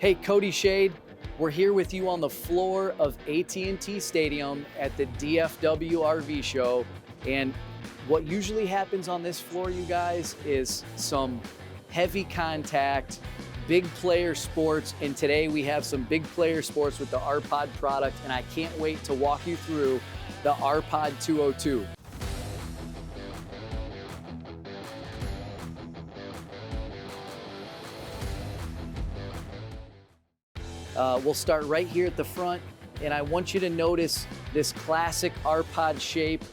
Hey, Cody Shade, we're here with you on the floor of AT&T Stadium at the DFW RV show. And what usually happens on this floor, you guys, is some heavy contact, big player sports. And today we have some big player sports with the RP-202 product, and I can't wait to walk you through the RP-202. We'll start right here at the front, and I want you to notice this classic RP-202 shape.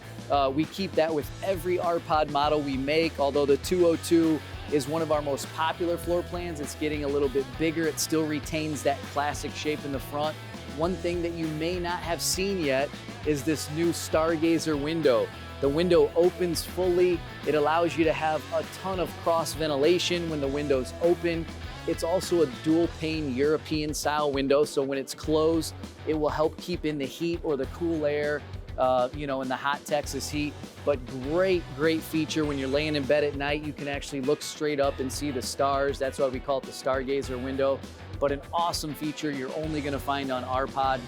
We keep that with every RP-202 model we make, although the 202 is one of our most popular floor plans. It's getting a little bit bigger. It still retains that classic shape in the front. One thing that you may not have seen yet is this new Stargazer window. The window opens fully. It allows you to have a ton of cross ventilation when the window's open. It's also a dual pane European style window, so when it's closed, it will help keep in the heat or the cool air, in the hot Texas heat. But great feature when you're laying in bed at night. You can actually look straight up and see the stars. That's why we call it the Stargazer window. But an awesome feature you're only gonna find on RP-202.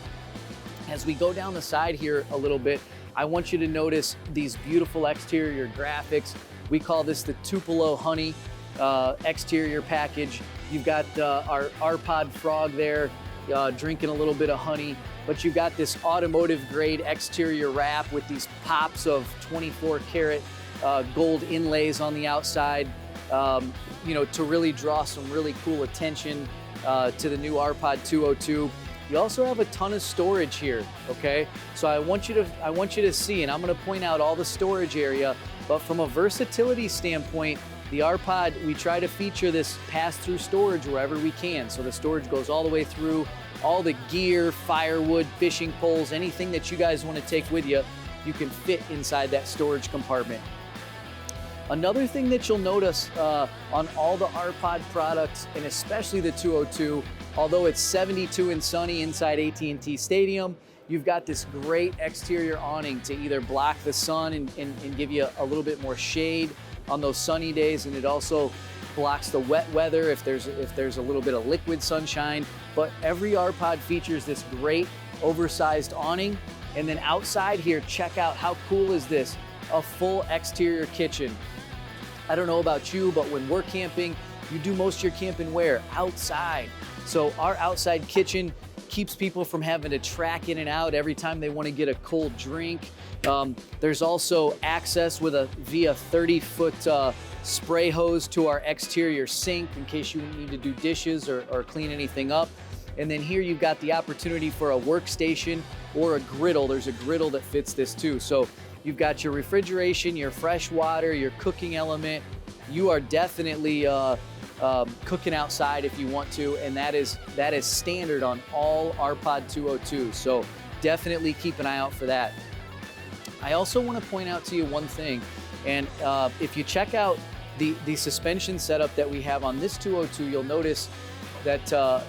As we go down the side here a little bit, I want you to notice these beautiful exterior graphics. We call this the Tupelo Honey exterior package. You've got our RP-202 frog there drinking a little bit of honey, but you've got this automotive grade exterior wrap with these pops of 24 karat gold inlays on the outside, to really draw some really cool attention to the new RP-202. You also have a ton of storage here, okay? So I want you to see, and I'm gonna point out all the storage area, but from a versatility standpoint, the RP-202, we try to feature this pass-through storage wherever we can. So the storage goes all the way through, all the gear, firewood, fishing poles, anything that you guys want to take with you, you can fit inside that storage compartment. Another thing that you'll notice on all the RP-202 products, and especially the 202, although it's 72 and sunny inside AT&T Stadium, you've got this great exterior awning to either block the sun and give you a little bit more shade on those sunny days, and it also blocks the wet weather if there's a little bit of liquid sunshine. But every RP-202 features this great oversized awning. And then outside here, check out how cool is this, a full exterior kitchen. I don't know about you, but when we're camping, you do most of your camping where? Outside. So our outside kitchen keeps people from having to track in and out every time they want to get a cold drink. There's also access via 30-foot spray hose to our exterior sink in case you need to do dishes or clean anything up. And then here you've got the opportunity for a workstation or a griddle. There's a griddle that fits this too. So you've got your refrigeration, your fresh water, your cooking element. You are definitely cooking outside if you want to, and that is standard on all RP-202. So definitely keep an eye out for that. I also want to point out to you one thing, and if you check out the suspension setup that we have on this 202, you'll notice that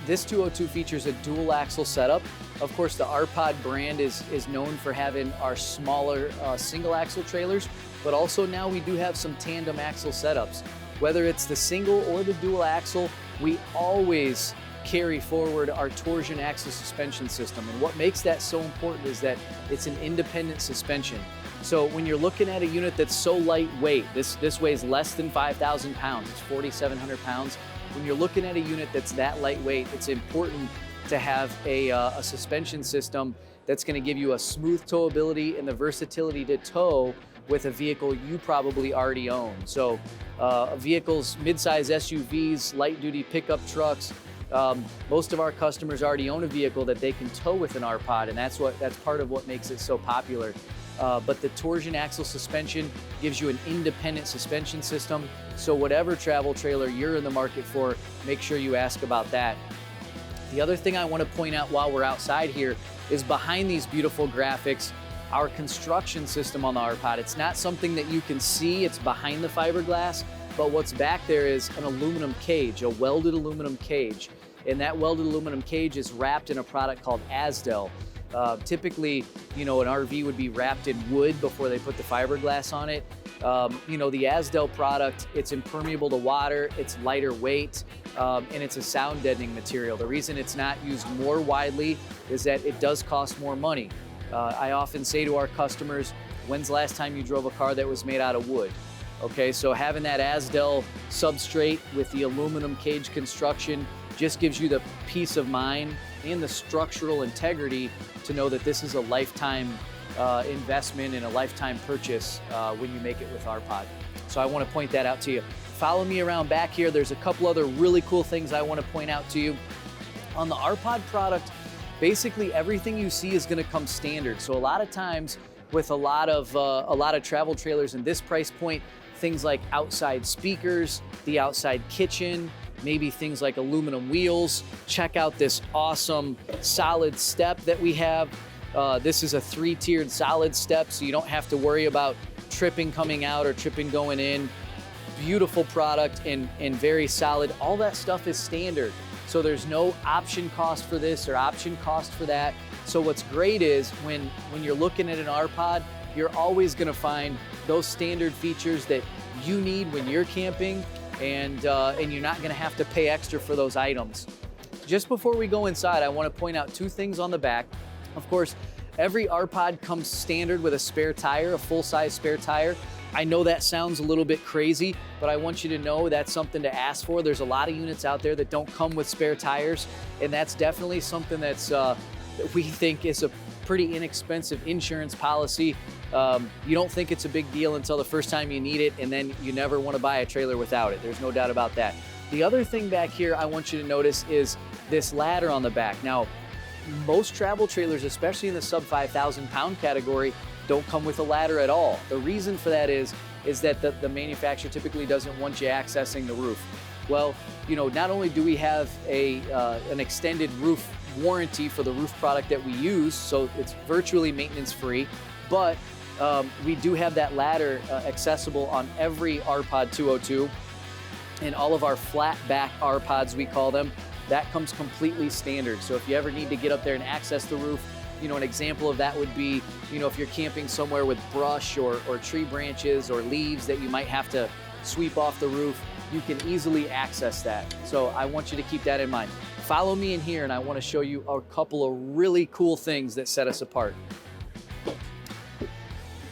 this 202 features a dual axle setup. Of course, the RP-202 brand is known for having our smaller single axle trailers, but also now we do have some tandem axle setups. Whether it's the single or the dual axle, we always carry forward our torsion axle suspension system. And what makes that so important is that it's an independent suspension. So when you're looking at a unit that's so lightweight, this weighs less than 5,000 pounds, it's 4,700 pounds. When you're looking at a unit that's that lightweight, it's important to have a suspension system that's gonna give you a smooth towability and the versatility to tow with a vehicle you probably already own. So vehicles, mid-size SUVs, light-duty pickup trucks, most of our customers already own a vehicle that they can tow with an RP-202, and that's part of what makes it so popular. But the torsion axle suspension gives you an independent suspension system. So whatever travel trailer you're in the market for, make sure you ask about that. The other thing I want to point out while we're outside here is behind these beautiful graphics, our construction system on the RP-202. It's not something that you can see, it's behind the fiberglass, but what's back there is an aluminum cage, a welded aluminum cage. And that welded aluminum cage is wrapped in a product called Asdel. Typically, an RV would be wrapped in wood before they put the fiberglass on it. You know, the Asdel product, it's impermeable to water, it's lighter weight, and it's a sound deadening material. The reason it's not used more widely is that it does cost more money. I often say to our customers, when's the last time you drove a car that was made out of wood? Okay, so having that Asdel substrate with the aluminum cage construction just gives you the peace of mind and the structural integrity to know that this is a lifetime investment and a lifetime purchase when you make it with RPod. So I want to point that out to you. Follow me around back here. There's a couple other really cool things I want to point out to you. On the RPod product, basically everything you see is going to come standard. So a lot of times with a lot of travel trailers in this price point, things like outside speakers, the outside kitchen, maybe things like aluminum wheels. Check out this awesome solid step that we have. This is a 3-tiered solid step, so you don't have to worry about tripping coming out or tripping going in. Beautiful product and very solid. All that stuff is standard. So there's no option cost for this or option cost for that. So what's great is when you're looking at an RPod, you're always gonna find those standard features that you need when you're camping, and you're not gonna have to pay extra for those items. Just before we go inside, I wanna point out 2 things on the back. Of course, every RPod comes standard with a spare tire, a full-size spare tire. I know that sounds a little bit crazy, but I want you to know that's something to ask for. There's a lot of units out there that don't come with spare tires, and that's definitely something that's that we think is a pretty inexpensive insurance policy. You don't think it's a big deal until the first time you need it, and then you never want to buy a trailer without it. There's no doubt about that. The other thing back here I want you to notice is this ladder on the back. Now, most travel trailers, especially in the sub 5,000 pound category, don't come with a ladder at all. The reason for that is that the manufacturer typically doesn't want you accessing the roof. Well, you know, not only do we have an extended roof warranty for the roof product that we use, so it's virtually maintenance free, but we do have that ladder accessible on every RPod 202, and all of our flat back RPods, we call them, that comes completely standard. So if you ever need to get up there and access the roof, you know, an example of that would be, you know, if you're camping somewhere with brush or tree branches or leaves that you might have to sweep off the roof, you can easily access that. So I want you to keep that in mind. Follow me in here and I want to show you a couple of really cool things that set us apart.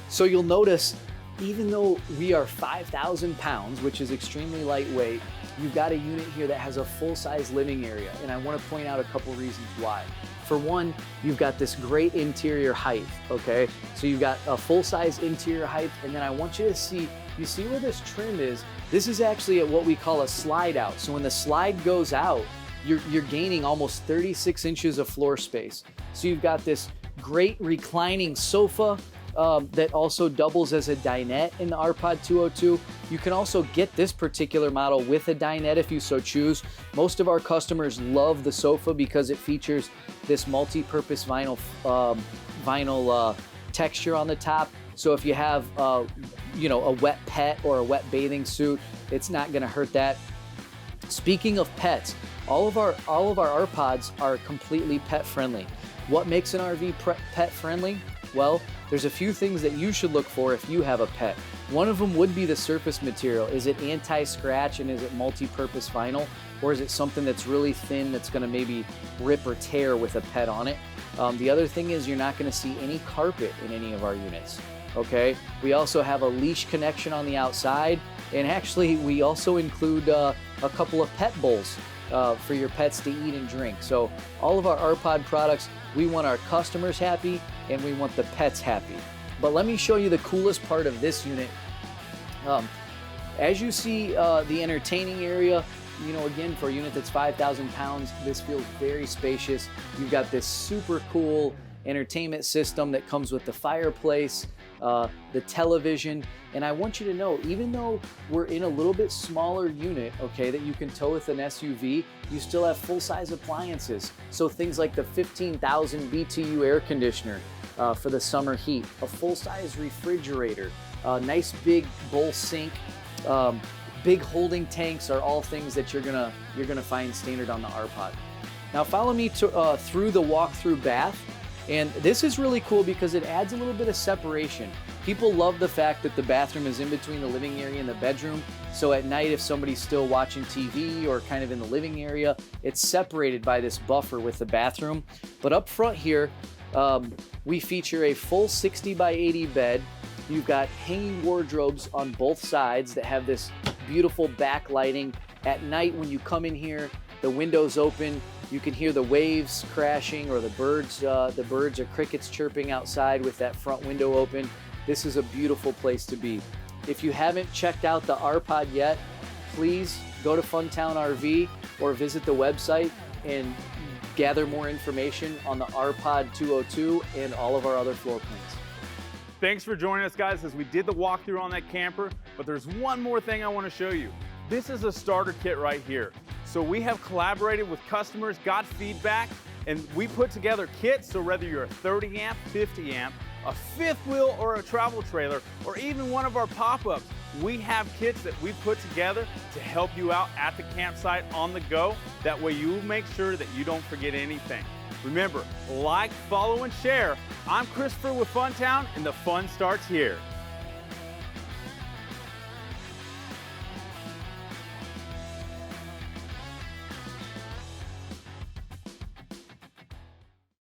So you'll notice, even though we are 5,000 pounds, which is extremely lightweight, you've got a unit here that has a full-size living area, and I want to point out a couple reasons why. For one, you've got this great interior height, okay? So you've got a full-size interior height, and then I want you to see, you see where this trim is? This is actually at what we call a slide out. So when the slide goes out, you're gaining almost 36 inches of floor space. So you've got this great reclining sofa, that also doubles as a dinette in the RPod 202. You can also get this particular model with a dinette if you so choose. Most of our customers love the sofa because it features this multi-purpose vinyl texture on the top. So if you have you know, a wet pet or a wet bathing suit, it's not gonna hurt that. Speaking of pets, all of our RPods are completely pet friendly. What makes an RV pet friendly? Well, there's a few things that you should look for if you have a pet. One of them would be the surface material. Is it anti-scratch and is it multi-purpose vinyl? Or is it something that's really thin that's gonna maybe rip or tear with a pet on it? The other thing is you're not gonna see any carpet in any of our units, okay? We also have a leash connection on the outside, and actually we also include a couple of pet bowls for your pets to eat and drink. So all of our RPod products, we want our customers happy and we want the pets happy. But let me show you the coolest part of this unit. As you see the entertaining area, you know, again, for a unit that's 5,000 pounds, this feels very spacious. You've got this super cool entertainment system that comes with the fireplace, the television, and I want you to know, even though we're in a little bit smaller unit, okay, that you can tow with an SUV, you still have full-size appliances. So things like the 15,000 BTU air conditioner for the summer heat, a full-size refrigerator, a nice big bowl sink, big holding tanks are all things that you're gonna find standard on the RPod. Now follow me through the walkthrough bath. And this is really cool because it adds a little bit of separation. People love the fact that the bathroom is in between the living area and the bedroom. So at night, if somebody's still watching TV or kind of in the living area, it's separated by this buffer with the bathroom. But up front here, we feature a full 60 by 80 bed. You've got hanging wardrobes on both sides that have this beautiful backlighting. At night, when you come in here, the window's open. You can hear the waves crashing or the birds or crickets chirping outside with that front window open. This is a beautiful place to be. If you haven't checked out the R-Pod yet, please go to Funtown RV or visit the website and gather more information on the RP-202 and all of our other floor plans. Thanks for joining us, guys, as we did the walkthrough on that camper, but there's one more thing I want to show you. This is a starter kit right here. So we have collaborated with customers, got feedback, and we put together kits, so whether you're a 30 amp, 50 amp, a fifth wheel or a travel trailer, or even one of our pop-ups, we have kits that we put together to help you out at the campsite on the go. That way you make sure that you don't forget anything. Remember, like, follow, and share. I'm Christopher with Funtown, and the fun starts here.